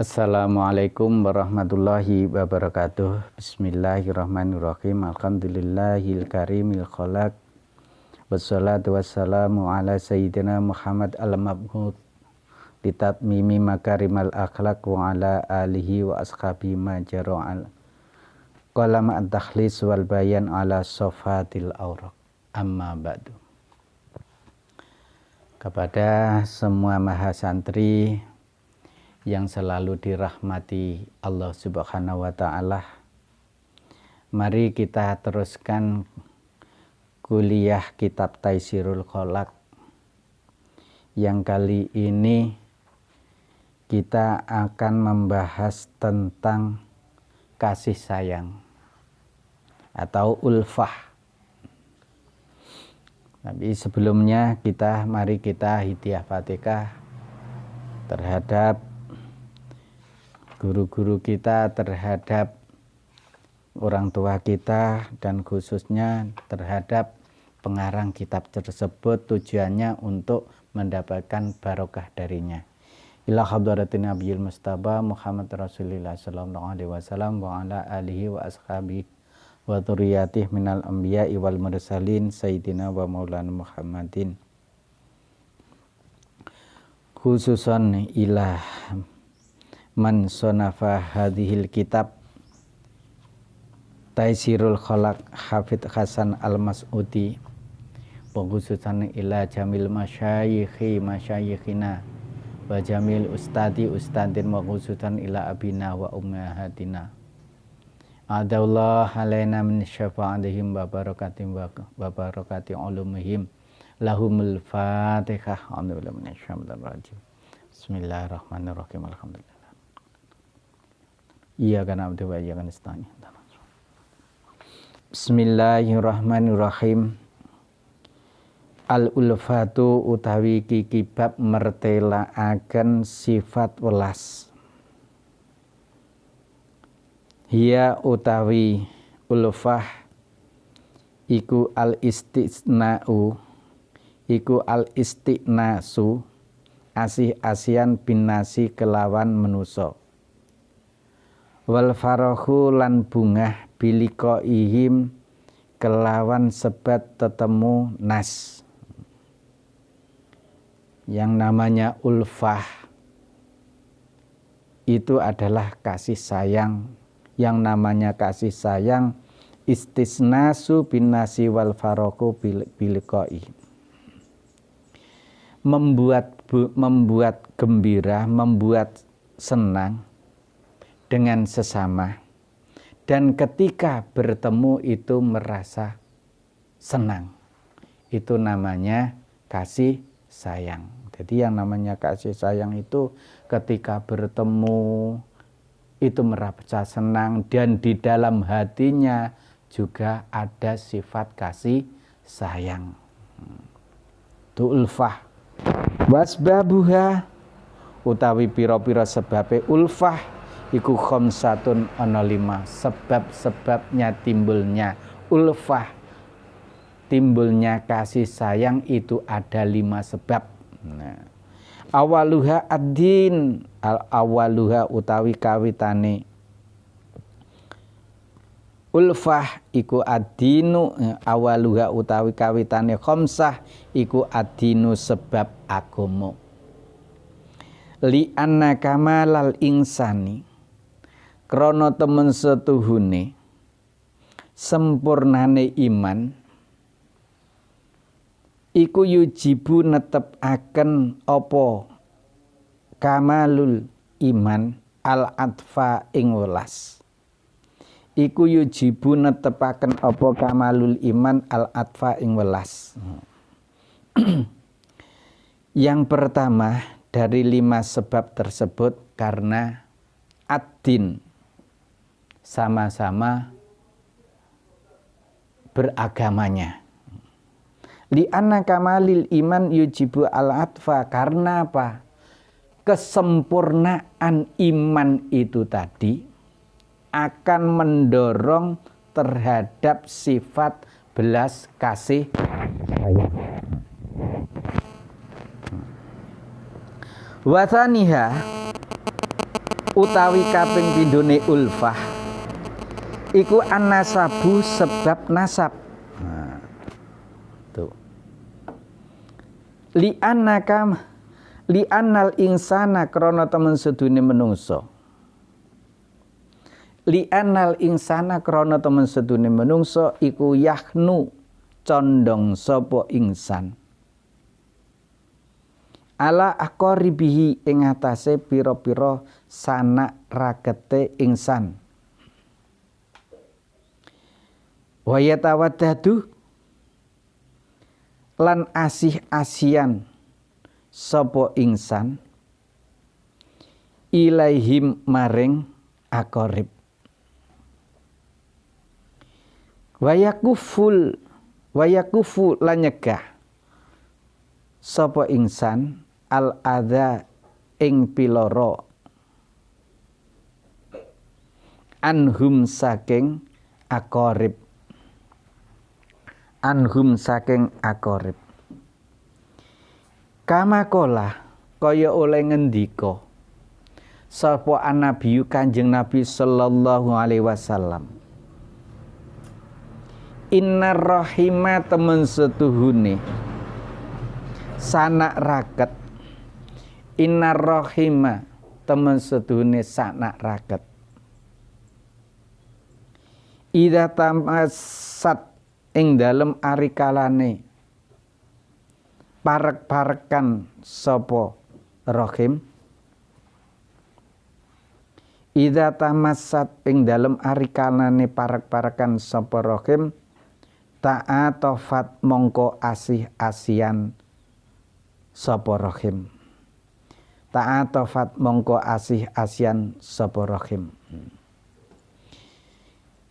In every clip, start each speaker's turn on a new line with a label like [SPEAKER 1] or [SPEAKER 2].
[SPEAKER 1] Assalamualaikum warahmatullahi wabarakatuh. Bismillahirrahmanirrahim. Alhamdulillahil karimil khalaq. Wassalatu wassalamu ala sayyidina Muhammad al-mab'ud litatmimi makarimal akhlaq wa ala alihi wa ashabihi majara'al qalam at-takhlis wal bayan ala sofatil awraq. Amma ba'du. Kepada semua mahasantri yang selalu dirahmati Allah Subhanahu wa Ta'ala, mari kita teruskan kuliah kitab Taisirul Khalaq. Yang kali ini kita akan membahas tentang kasih sayang atau ulfah. Tapi sebelumnya mari kita hidayah Fatihah terhadap guru-guru kita, terhadap orang tua kita, dan khususnya terhadap pengarang kitab tersebut, tujuannya untuk mendapatkan barokah darinya. Ila hadratin Nabiyil Mustafa Muhammad Rasulillah sallallahu alaihi wasallam wa ala alihi wa ashabihi wa dzurriyyatihi minal anbiya'i wal mursalin sayyidina wa maulana Muhammadin. Khususan ilah man sonafa hadhil kitab Taisirul Khalaq Hafidz Hasan Al-Mas'udi, khususan ila jamil masyayikhina wa jamil ustadin wa khususan ila abina wa ummahatina. Adallah alaina min syafa'atihim wa barakati ulumihim. Lahumul Fatihah. A'udzubillahi minasyaitonir rajim. Bismillahirrahmanirrahim. Alhamdulillah. Iyyaka na'budu wa iyyaka nasta'in. Bismillahirrahmanirrahim. Al-ulfatu utawi kikibab mertelaaken sifat welas. Hiya utawi ulfah iku al-istisna'u iku al-istinasu asih-asian binasi kelawan menusa. Wal farahu lan bungah biliko ihim kelawan sebat tetemu nas. Yang namanya ulfah itu adalah kasih sayang. Yang namanya kasih sayang istisnasu binasi wal farahu biliko ihim, membuat gembira, membuat senang dengan sesama, dan ketika bertemu itu merasa senang. Itu namanya kasih sayang. Jadi yang namanya kasih sayang itu ketika bertemu itu merasa senang, dan di dalam hatinya juga ada sifat kasih sayang. Itu ulfah. Wasbabuha utawi pira-pira sebabe ulfah iku khamsatun ana 5. Sebab-sebabnya timbulnya ulfah, timbulnya kasih sayang itu ada 5 sebab. Nah, awaluha ad-din, awaluha utawi kawitane ulfah iku ad-dinu, awaluha utawi kawitane khamsah iku ad-dinu sebab agama. Li anna kamalal insani, krana temen setuhune sempurnane iman iku yujibu netepaken apa kamalul iman al atfa ing welas. Iku yujibu netepaken apa kamalul iman al atfa ing welas. Yang pertama dari 5 sebab tersebut karena ad-din, sama-sama beragamanya. Li anna kamalil iman yujibu al-atfa, karena apa? Kesempurnaan iman itu tadi akan mendorong terhadap sifat belas kasih sayang. Wasaniha utawi kaping pindhone ulfah iku an-nasabu sebab nasab. Nah, tuh. Li'annal insana krana temen sedune menungso. Li'annal insana krana temen sedune menungso iku yahnu condong sapa insan. Ala aqaribihi ing atase pira-pira sanak rakete insan. Wa yatawaddadu lan asih-asian sapa insan ilaihim maring aqarib. Wayakufu lan nyegah sapa insan al adza ing piloro anhum saking aqarib. Kama kola kaya oleh ngendika sapa an-nabiyu Kanjeng Nabi sallallahu alaihi wasallam. Inna rahima temen setuhune sanak raket. Inna rahima temen setuhune sanak raket. Idza tamassat ing dalem arikalane parek-parekan sapa rahim. Idza tamassat ing dalem arikalane parek-parekan sapa rahim ta'atofat mongko asih-asian sapa rahim. Ta'atofat mongko asih-asian sapa rahim.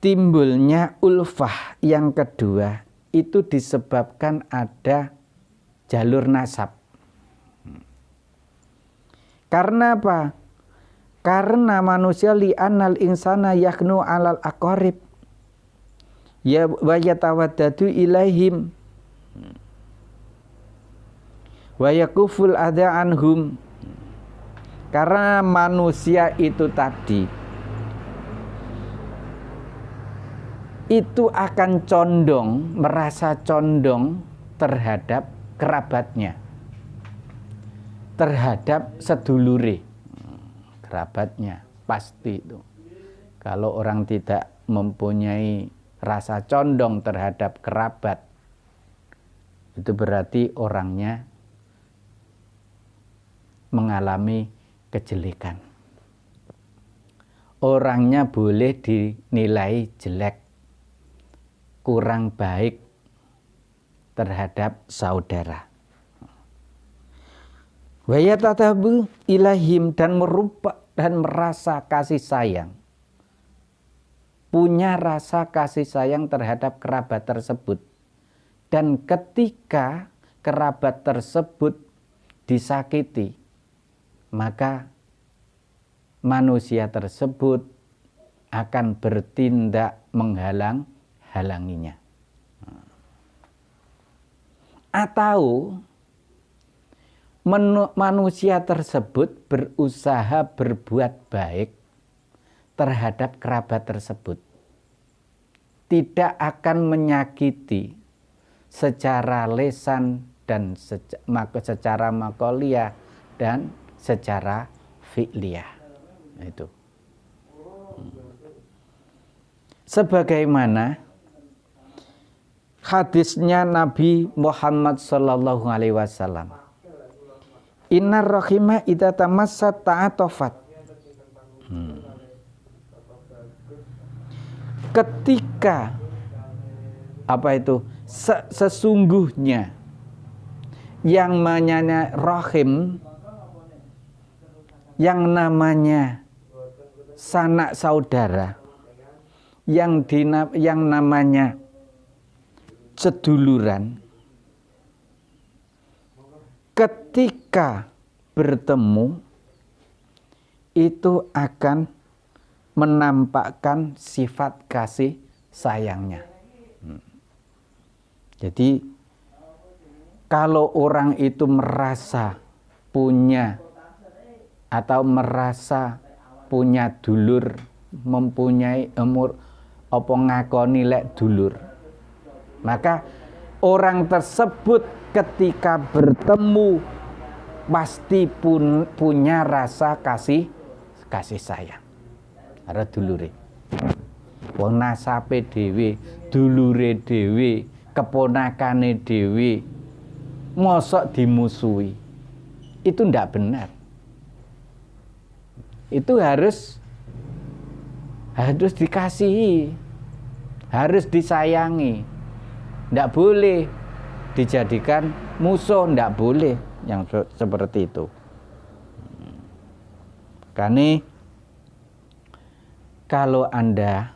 [SPEAKER 1] Timbulnya ulfah yang kedua itu disebabkan ada jalur nasab. Karena apa? Karena manusia li'annal insana yaknu alal aqarib ya wa yatawaddadu ilaihim wa yakuful adza anhum. Karena manusia itu tadi itu akan condong, merasa condong terhadap kerabatnya, terhadap sedulure. Kerabatnya pasti itu. Kalau orang tidak mempunyai rasa condong terhadap kerabat, itu berarti orangnya mengalami kejelekan. Orangnya boleh dinilai jelek, kurang baik terhadap saudara. Wa yatatabu ilahim dan merasa kasih sayang. Punya rasa kasih sayang terhadap kerabat tersebut. Dan ketika kerabat tersebut disakiti, maka manusia tersebut akan bertindak menghalang-halanginya. Atau manusia tersebut berusaha berbuat baik terhadap kerabat tersebut, tidak akan menyakiti secara lesan dan secara makoliyah dan secara fi'liyah. Itu. Sebagaimana hadisnya Nabi Muhammad sallallahu alaihi wasallam. Innar rahima idza tamassat ta'atofat. Ketika apa itu? Sesungguhnya yang namanya rahim, yang namanya sanak saudara, yang namanya seduluran, ketika bertemu itu akan menampakkan sifat kasih sayangnya. Jadi kalau orang itu merasa punya atau merasa punya dulur, mempunyai umur apa ngakoni lek dulur, maka orang tersebut ketika bertemu pasti punya rasa kasih sayang karo dulure. Wong nasabe dhewe, dulure dhewe, keponakane dhewe mosok dimusuhi. Itu ndak benar. Itu harus dikasihi, harus disayangi. Ndak boleh dijadikan musuh, ndak boleh yang seperti itu. Karena kalau Anda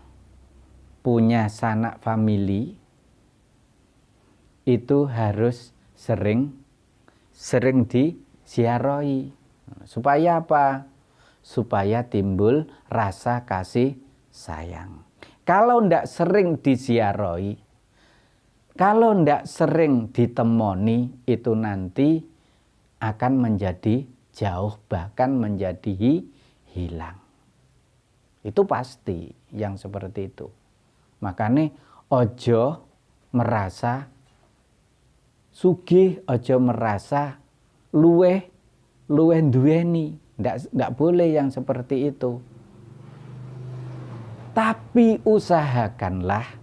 [SPEAKER 1] punya sanak famili, itu harus sering disiarahi. Supaya apa? Supaya timbul rasa kasih sayang. Kalau ndak sering disiarahi, kalau ndak sering ditemoni, itu nanti akan menjadi jauh, bahkan menjadi hilang. Itu pasti yang seperti itu. Makanya ojo merasa sugih, ojo merasa luweh duweni. Ndak boleh yang seperti itu. Tapi usahakanlah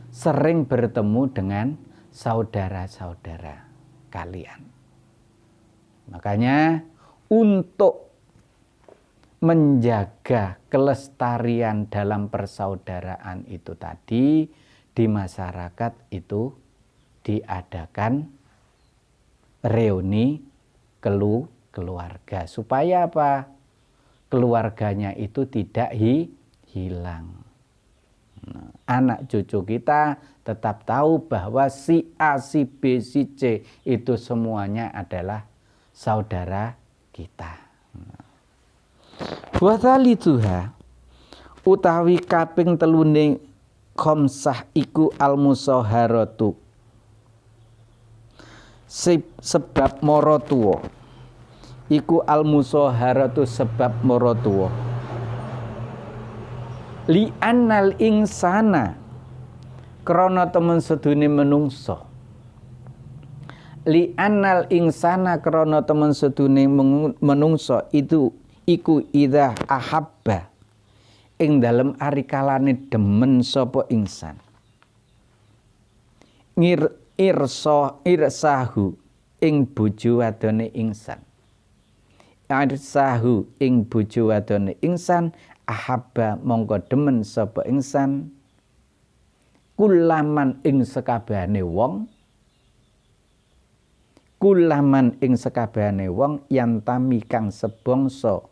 [SPEAKER 1] sering bertemu dengan saudara-saudara kalian. Makanya untuk menjaga kelestarian dalam persaudaraan itu tadi, di masyarakat itu diadakan reuni keluarga. Supaya apa? Keluarganya itu tidak hilang. Nah, anak cucu kita tetap tahu bahwa si A, si B, si C itu semuanya adalah saudara kita. Wa thalithuha utawi kaping telune khamsah iku al-musaharatu, sebab mara tuwa. Iku al-musaharatu sebab mara tuwa. Li annal insana krana temen sedune menungso. Li annal insana krana temen sedune menungso itu iku idza ahabba, ing dalem arikalane demen sapa insan, irsahu ing bojo wadone insan, irsahu ing bojo wadone insan, ahabba mongko demen sapa insan, kulaman ing sekabehane wong, kulaman ing sekabehane wong yantami kang sebangsa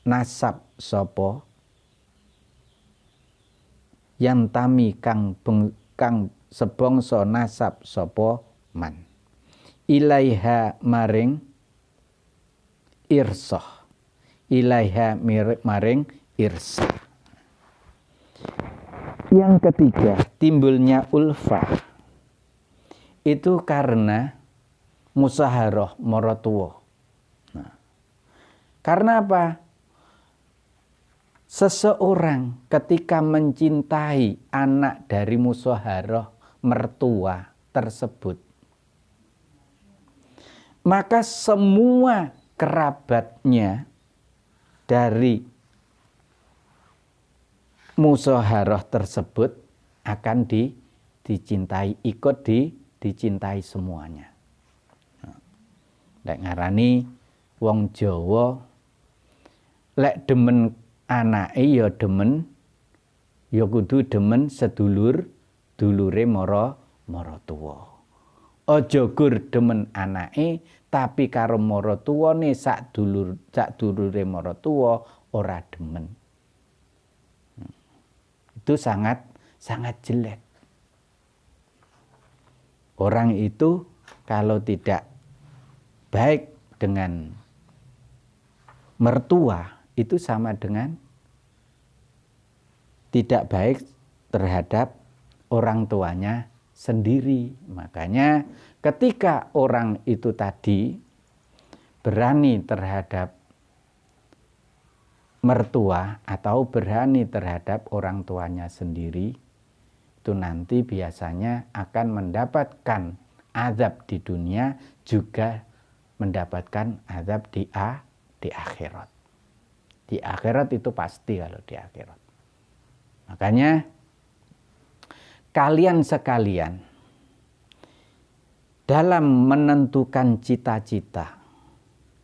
[SPEAKER 1] nasab sapa, yantami kang sebangsa nasab sapa man, ilaiha maring irsah, ilaiha maring irsah. Yang ketiga, timbulnya ulfah itu karena musaharah maratuwa. Nah, karena apa? Seseorang ketika mencintai anak dari musaharah mertua tersebut, maka semua kerabatnya dari musaharah tersebut akan dicintai, ikut dicintai semuanya. Lek ngarani wong Jawa lek demen anake ya demen, ya kudu demen dulure mara tuwa. Aja gur demen anake tapi karo mara tuwane sak dulure mara tuwa ora demen. Itu sangat jelek. Orang itu kalau tidak baik dengan mertua itu sama dengan tidak baik terhadap orang tuanya sendiri. Makanya ketika orang itu tadi berani terhadap mertua atau berani terhadap orang tuanya sendiri, itu nanti biasanya akan mendapatkan azab di dunia, juga mendapatkan azab di akhirat. Di akhirat itu pasti kalau di akhirat. Makanya kalian sekalian dalam menentukan cita-cita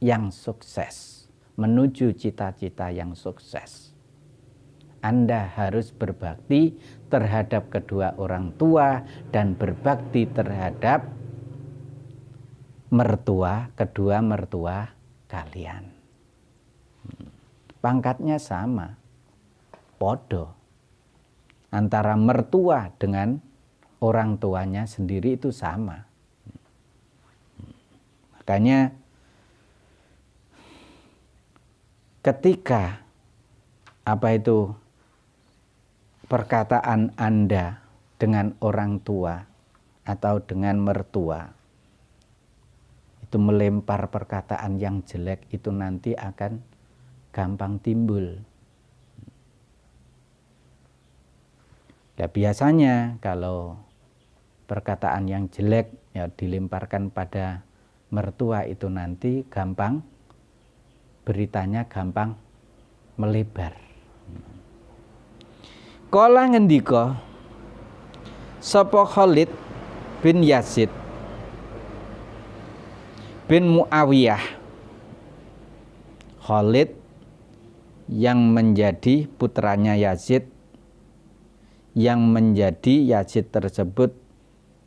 [SPEAKER 1] yang sukses, menuju cita-cita yang sukses, Anda harus berbakti terhadap kedua orang tua dan berbakti terhadap mertua, kedua mertua kalian. Pangkatnya sama, podo. Antara mertua dengan orang tuanya sendiri itu sama. Makanya ketika perkataan Anda dengan orang tua atau dengan mertua itu melempar perkataan yang jelek, itu nanti akan gampang timbul. Ya biasanya kalau perkataan yang jelek ya dilemparkan pada mertua, itu nanti gampang, beritanya gampang melebar. Kala ngendika sapa Khalid bin Yazid bin Muawiyah, Khalid yang menjadi putranya Yazid, yang menjadi Yazid tersebut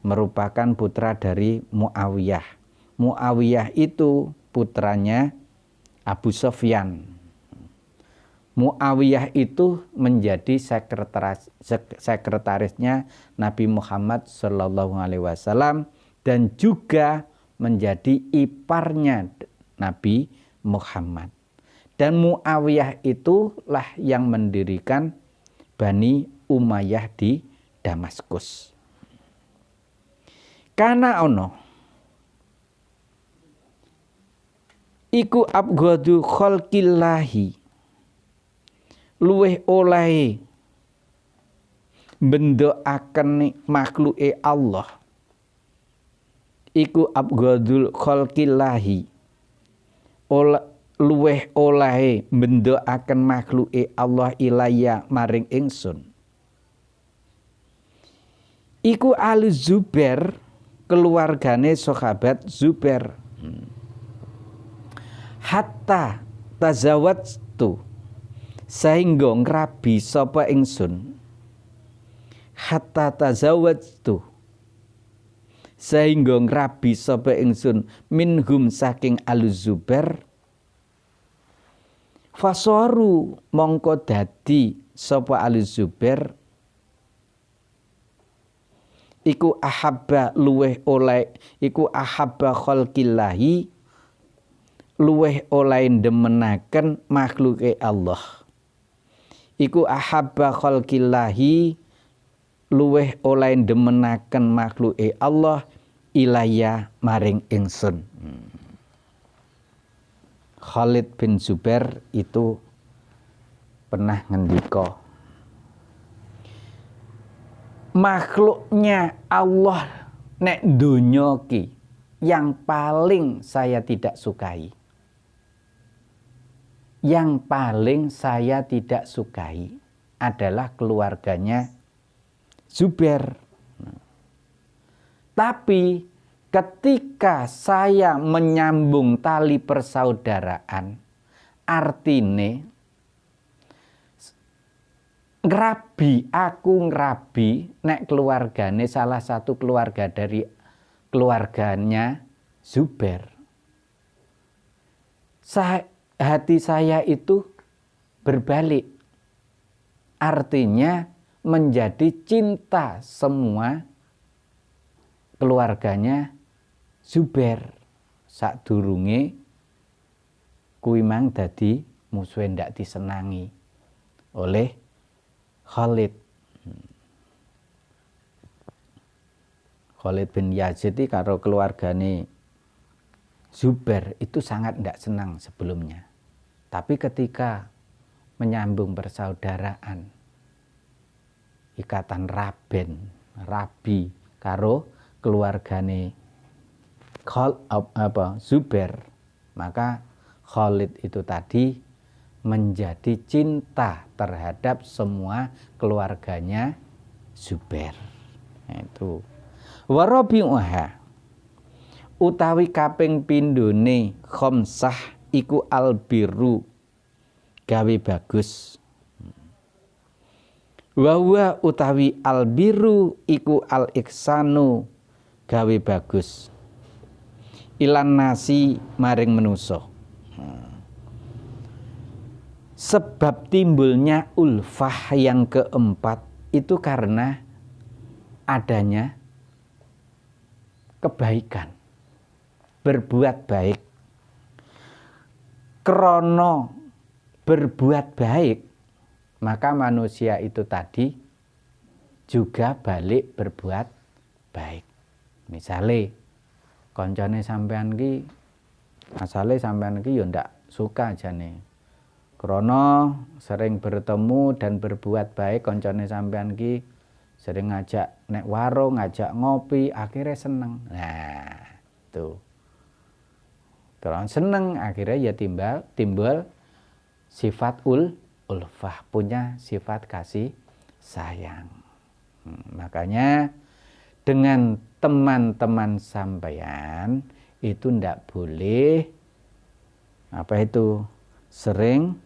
[SPEAKER 1] merupakan putra dari Muawiyah. Muawiyah itu putranya Abu Sufyan. Muawiyah itu menjadi sekretarisnya Nabi Muhammad SAW dan juga menjadi iparnya Nabi Muhammad. Dan Muawiyah itulah yang mendirikan Bani Umayyah di Damaskus. Kana ono iku abghadu khalqillahi, luweh olahe bendoaken makhluke Allah, iku abghadul khalqillahi, luweh olahe bendoaken makhluke Allah ilaya maring ingsun, iku Ali Zubair, keluargane sahabat Zubair. Hatta tazawwajtu, sehingga ngrabi sapa ingsun. Hatta tazawwajtu, sehingga ngrabi sapa ingsun minhum saking Al-Zubair. Fasoru, mongko dadi sapa Al-Zubair iku ahabba, luweh oleh, iku ahabba khalqillahi, luweh oleh demenaken makhluke Allah. Iku ahabba khalqillahi, luweh oleh demenaken makhluke Allah ilaya maring ingsun. Khalid bin Zubair itu pernah ngendika, makhluknya Allah nek donya ki yang paling saya tidak sukai, yang paling saya tidak sukai adalah keluarganya Zubair. Tapi ketika saya menyambung tali persaudaraan, artine aku ngrabi nek keluargane salah satu keluarga dari keluarganya Zubair. Hati saya itu berbalik. Artinya menjadi cinta semua keluarganya Zubair. Sadurunge kuwi mang dadi musuhe ndak disenangi oleh Khalid. Khalid bin Yazid itu karo keluargane Zubair itu sangat tidak senang sebelumnya. Tapi ketika menyambung persaudaraan, ikatan rabi karo keluargane Zubair, maka Khalid itu tadi menjadi cinta terhadap semua keluarganya Zubair. Itu warabi'uha utawi kaping pindhone khamsah iku albiru gawe bagus. Wa utawi albiru iku al ihsanu gawe bagus ilan nasi maring manusa. Sebab timbulnya ulfah yang keempat itu karena adanya kebaikan, berbuat baik. Krono berbuat baik, maka manusia itu tadi juga balik berbuat baik. Misalnya koncone sampean ki, asale sampean ki yo ndak suka jane. Krono sering bertemu dan berbuat baik koncone sampean ki, sering ngajak nek warung, ngajak ngopi, akhirnya seneng. Nah, tuh. Kalau seneng akhirnya ya timbul sifat ulfah, punya sifat kasih sayang. Makanya dengan teman-teman sampean itu ndak boleh sering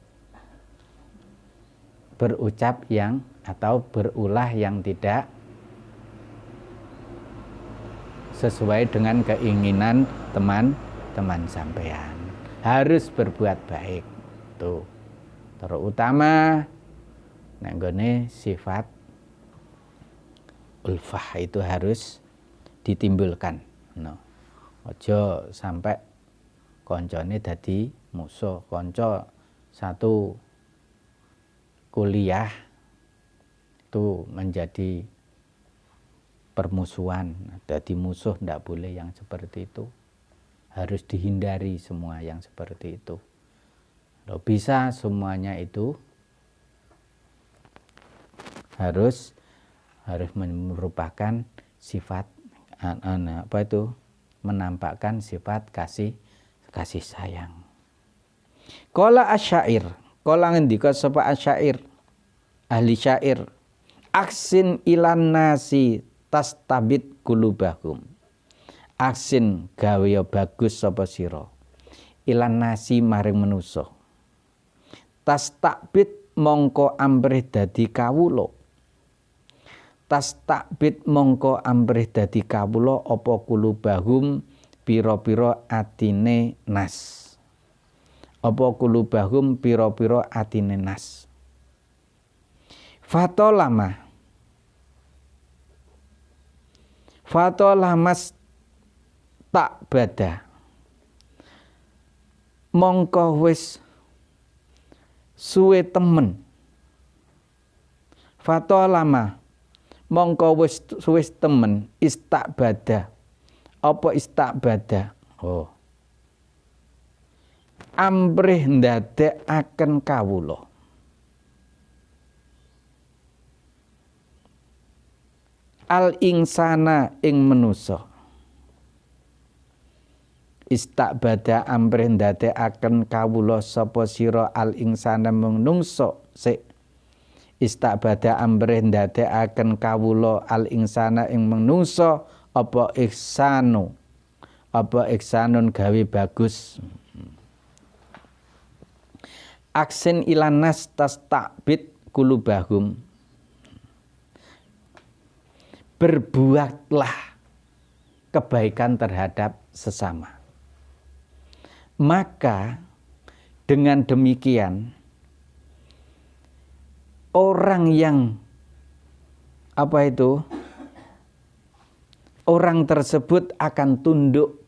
[SPEAKER 1] berucap yang atau berulah yang tidak sesuai dengan keinginan teman-teman sampean. Harus berbuat baik. Tuh. Terutama nenggone sifat ulfah itu harus ditimbulkan. No. Ojo sampai koncone dadi musuh. Konco satu kuliah itu menjadi permusuhan, dadi musuh, ndak boleh yang seperti itu. Harus dihindari semua yang seperti itu. Kalau bisa semuanya itu harus merupakan sifat menampakkan sifat kasih sayang. Qala asyair, qala ngendika sapa asyair, ahli syair, aksin ilan nasi tastabit kulubahum. Aksin gawe bagus sapa sira ilan nasi maring manusa. Tastabit mongko amrih dadi kawula. Tastabit mongko amrih dadi kawula apa kulubahum pira-pira atine nas. Apa kulubahum pira-pira atine nas. Fatolamas tak bada mongko wis suwe temen. Fatolama mongko wis suwe temen istakbada. Apa istakbada? Oh. Amrih ndadekaken kawula. Al insana ing manusa. Istakbada amrih ndadekaken kawula sapa sira al insana menungso sik. Istakbada amrih ndadekaken kawula al insana ing menungso apa ihsanu. Apa ihsanun gawe bagus. Aksin ilanas tastabit kulubahum. Berbuatlah kebaikan terhadap sesama. Maka dengan demikian orang yang orang tersebut akan tunduk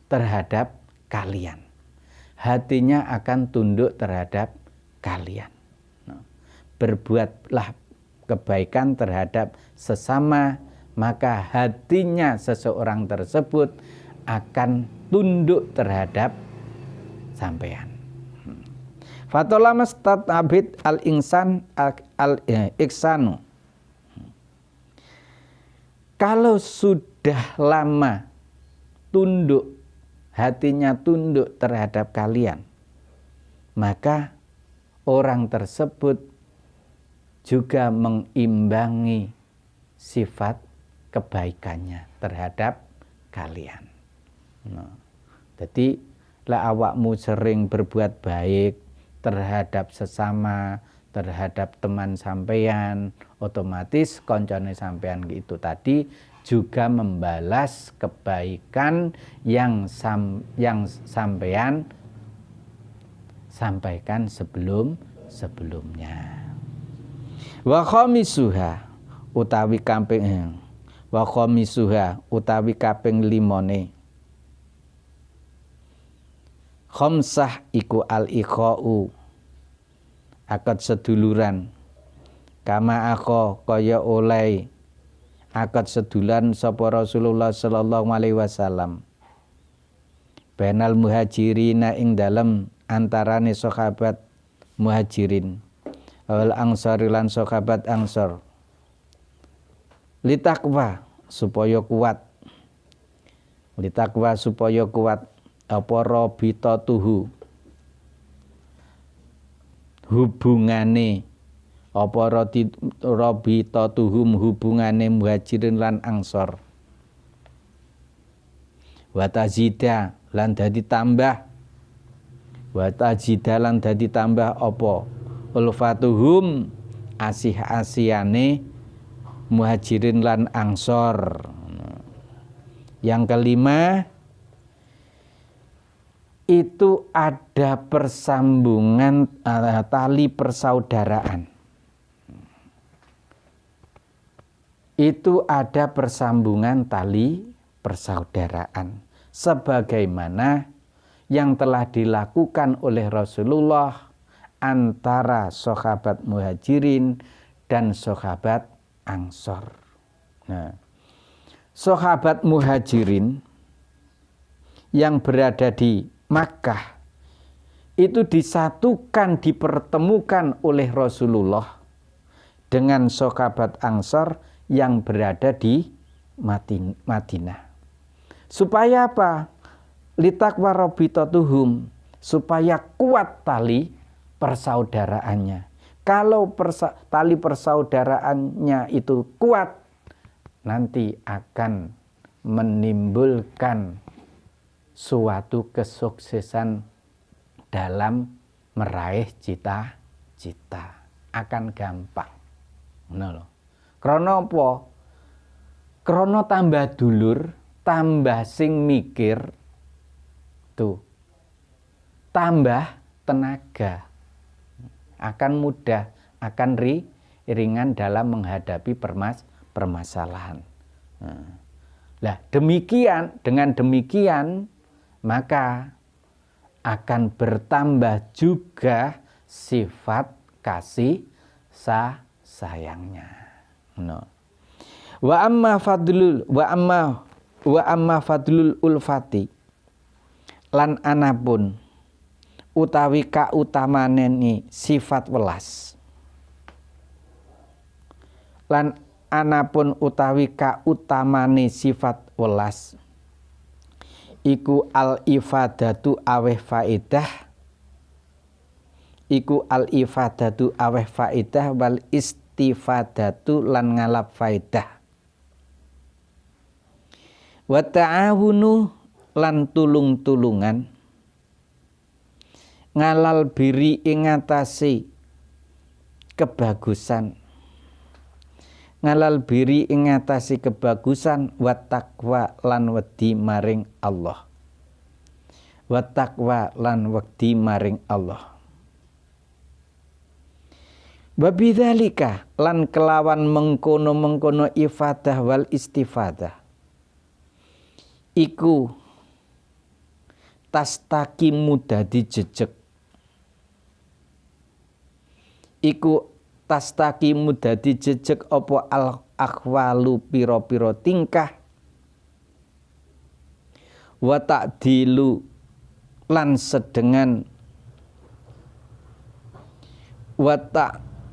[SPEAKER 1] terhadap kalian. Hatinya akan tunduk terhadap kalian. Berbuatlah kebaikan terhadap sesama, maka hatinya seseorang tersebut akan tunduk terhadap sampean. Fatolama statabid al insan al iksanu. Kalau sudah lama tunduk, hatinya tunduk terhadap kalian, maka orang tersebut juga mengimbangi sifat kebaikannya terhadap kalian. Jadi lah awakmu sering berbuat baik terhadap sesama, terhadap teman sampean, otomatis koncone sampean itu tadi juga membalas kebaikan yang sampean sampaikan sebelumnya. Wa khamisuha utawi kaping kaping 5 khamsah iku al-ikhau akad seduluran kama akho kaya oleh akad sedulan sapa Rasulullah sallallahu alaihi wasallam bainal muhajirina ing dalem antarane sahabat muhajirin wal ansar lan sahabat ansor litakwa supaya kuat apa rabitatuhu hubungane apa rabitatuhum hubungane muhajirin lan ansor wa tazida lan dadi tambah apa ulfatuhum asih-asihane muhajirin lan ansor. Yang kelima itu ada persambungan tali persaudaraan. Itu ada persambungan tali persaudaraan sebagaimana yang telah dilakukan oleh Rasulullah antara sahabat muhajirin dan sahabat ansor. Nah, sahabat muhajirin yang berada di Makkah itu disatukan, dipertemukan oleh Rasulullah dengan sahabat ansor yang berada di Madinah. Supaya apa? Litakwa rabitatuhum, supaya kuat tali persaudaraannya. Kalau tali persaudaraannya itu kuat, nanti akan menimbulkan suatu kesuksesan dalam meraih cita-cita. Akan gampang. Ngono lho. Krana apa? Krana tambah dulur, tambah sing mikir, tuh, tambah tenaga, akan mudah, akan ringan dalam menghadapi permasalahan. Nah, dengan demikian maka akan bertambah juga sifat kasih sayangnya. No. Wa amma fadlul ulfati lan anapun utawi kautamane sifat welas. Lan anapun utawi kautamane sifat welas iku al-ifadatu aweh faedah wal istifadatu lan ngalap faedah wa ta'awunu lan tulung-tulungan ngalal biri ing ngatasi kebagusan wa taqwa lan wedi maring Allah. Wa bidzalika lan kelawan mengkono ifadah wal istifadah iku tastaqimu dadi jejeg. Apa al akhwalu pira-pira tingkah wa ta'dilu lan sedengan wa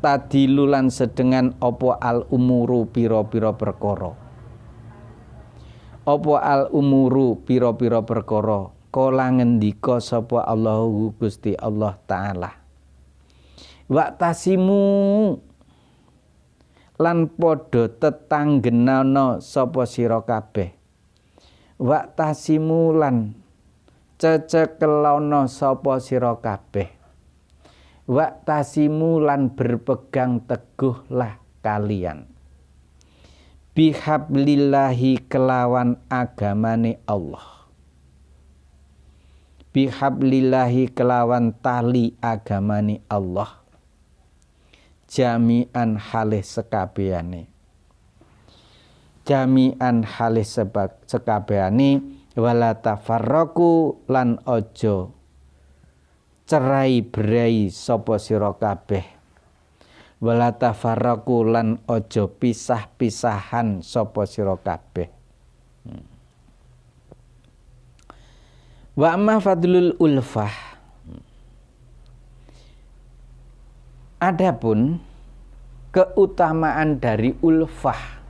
[SPEAKER 1] tadilulan sedengan apa al umuru pira-pira perkara. Apa al umuru pira-pira perkara kala ngendika sapa Allahu Gusti Allah taala. Wa tasimu lan padha tetanggenana sapa sira kabeh. Wa tasimu lan cecekelana sapa sira kabeh. Wa tasimu lan berpegang teguhlah kalian. Bihablillahi kelawan agamane Allah. Bihablillahi kelawan tali agamane Allah. Jami'an halih sekabehane. Jami'an halih sekabehane wala tafarraqu lan aja cerai berai sapa sira kabeh. Wala tafarraqu lan aja pisah-pisahan sapa sira kabeh. Wa amma fadlul ulfah. Adapun keutamaan dari ulfah,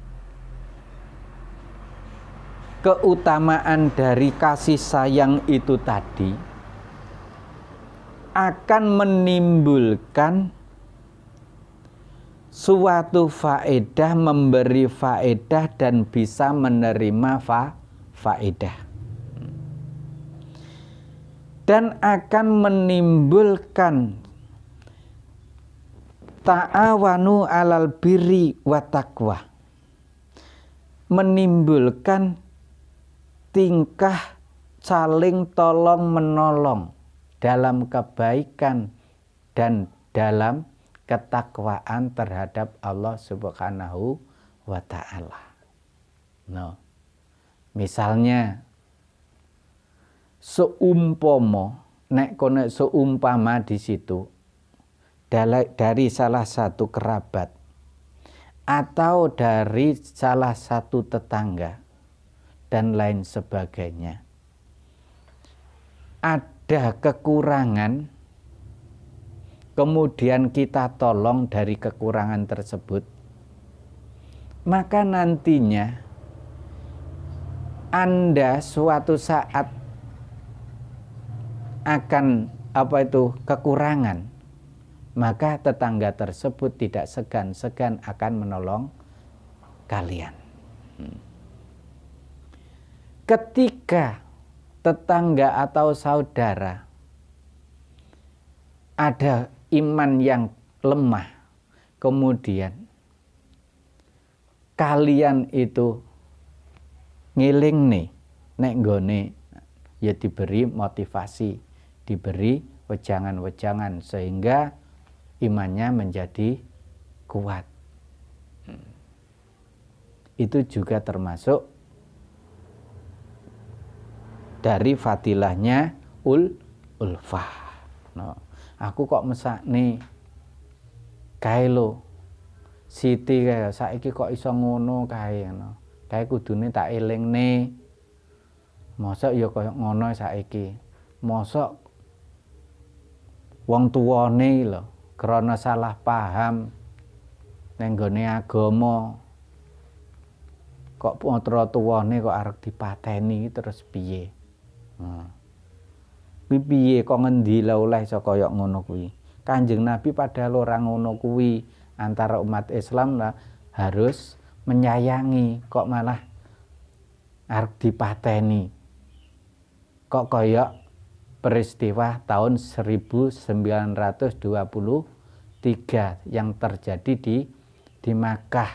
[SPEAKER 1] keutamaan dari kasih sayang itu tadi akan menimbulkan suatu faedah, memberi faedah dan bisa menerima faedah. Dan akan menimbulkan ta'awanu alal birri wa taqwa. Menimbulkan tingkah saling tolong menolong dalam kebaikan dan dalam ketakwaan terhadap Allah Subhanahu wa taala. No. Misalnya seumpama di situ dari salah satu kerabat atau dari salah satu tetangga dan lain sebagainya ada kekurangan, kemudian kita tolong dari kekurangan tersebut, maka nantinya Anda suatu saat akan kekurangan, maka tetangga tersebut tidak segan-segan akan menolong kalian. Ketika tetangga atau saudara ada iman yang lemah, kemudian kalian itu ngiling nih, nek nggone ya diberi motivasi, diberi wejangan-wejangan sehingga imannya menjadi kuat. Itu juga termasuk dari fadilahnya ulfah. No. Aku kok mesakne kae lho. Siti kae saiki kok iso ngono kae no. Kae kudune tak elingne. Mosok ya koyo ngono saiki. Mosok wong tuwane lho krana salah paham ning nggone agama kok putra tuwane kok arep dipateni terus piye? Piye kok ngendi la oleh iso kaya ngono kuwi. Kanjeng Nabi padahal ora ngono kuwi, antara umat Islam lah harus menyayangi, kok malah arep dipateni. Kok kaya peristiwa tahun 1923 yang terjadi di Makkah.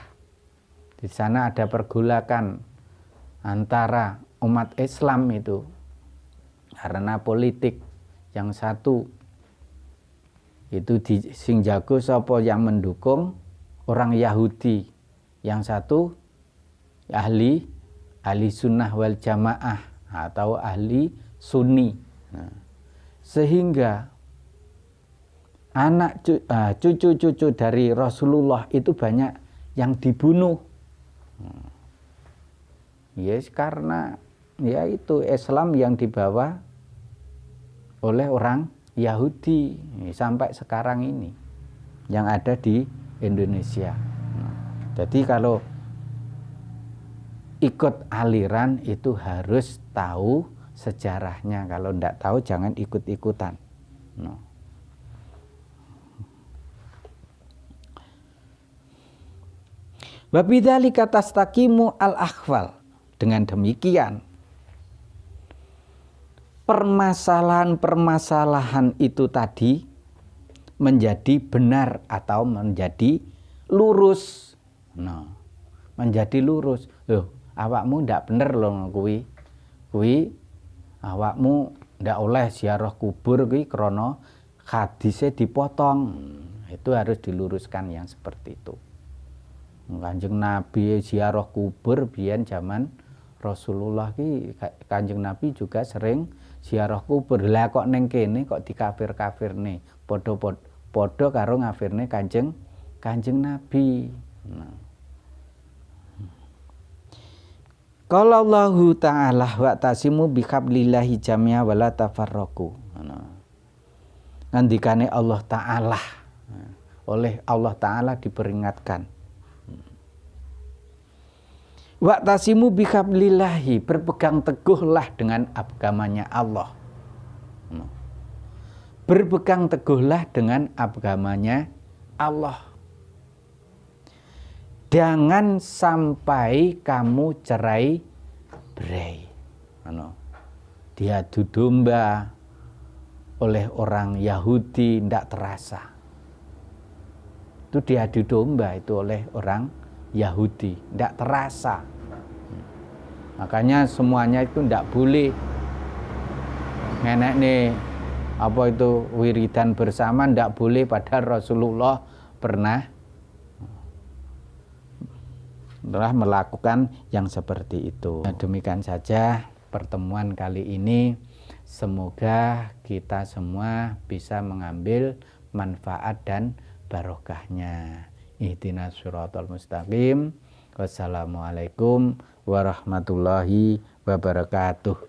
[SPEAKER 1] Di sana ada pergolakan antara umat Islam itu karena politik. Yang satu itu sing jago sapa yang mendukung orang Yahudi, yang satu ahli sunnah wal jamaah atau ahli sunni. Nah, sehingga anak cucu-cucu dari Rasulullah itu banyak yang dibunuh. Yes, karena ya itu Islam yang dibawa oleh orang Yahudi sampai sekarang ini. yang ada di Indonesia. Nah, jadi kalau ikut aliran itu harus tahu sejarahnya. Kalau tidak tahu jangan ikut-ikutan. Nah. Wabidzalika tastaqimu al-akhwal. Dengan demikian permasalahan-permasalahan itu tadi menjadi benar atau menjadi lurus. Nah, menjadi lurus. Loh, awakmu ndak bener loh kuwi. Kuwi awakmu ndak oleh ziarah kubur kuwi krana hadise dipotong. Itu harus diluruskan yang seperti itu. Kanjeng Nabi ziarah kubur biyen zaman Rasulullah ki Kanjeng Nabi juga sering ziarah kubur. Lah kok ning kene kok dikafir-kafirne. Padha karo ngafirne Kanjeng Nabi. Nah. Qala Allahu ta'ala wa'tasimu bihablillahi jami'a wa la tafarraqu. Ngandikane Allah Ta'ala. Oleh Allah Ta'ala diperingatkan. Wa'tasimu bihablillahi, berpegang teguhlah dengan agamanya Allah. Berpegang teguhlah dengan agamanya Allah. Jangan sampai kamu cerai-berai. Diadu domba oleh orang Yahudi tidak terasa. Itu diadu domba itu oleh orang Yahudi, tidak terasa. Makanya semuanya itu tidak boleh. Nenek nih apa itu wiridan bersama tidak boleh, padahal Rasulullah pernah melakukan yang seperti itu. Nah, demikian saja pertemuan kali ini. Semoga kita semua bisa mengambil manfaat dan barokahnya. Ihdinas siratal mustaqim. Wassalamualaikum warahmatullahi wabarakatuh.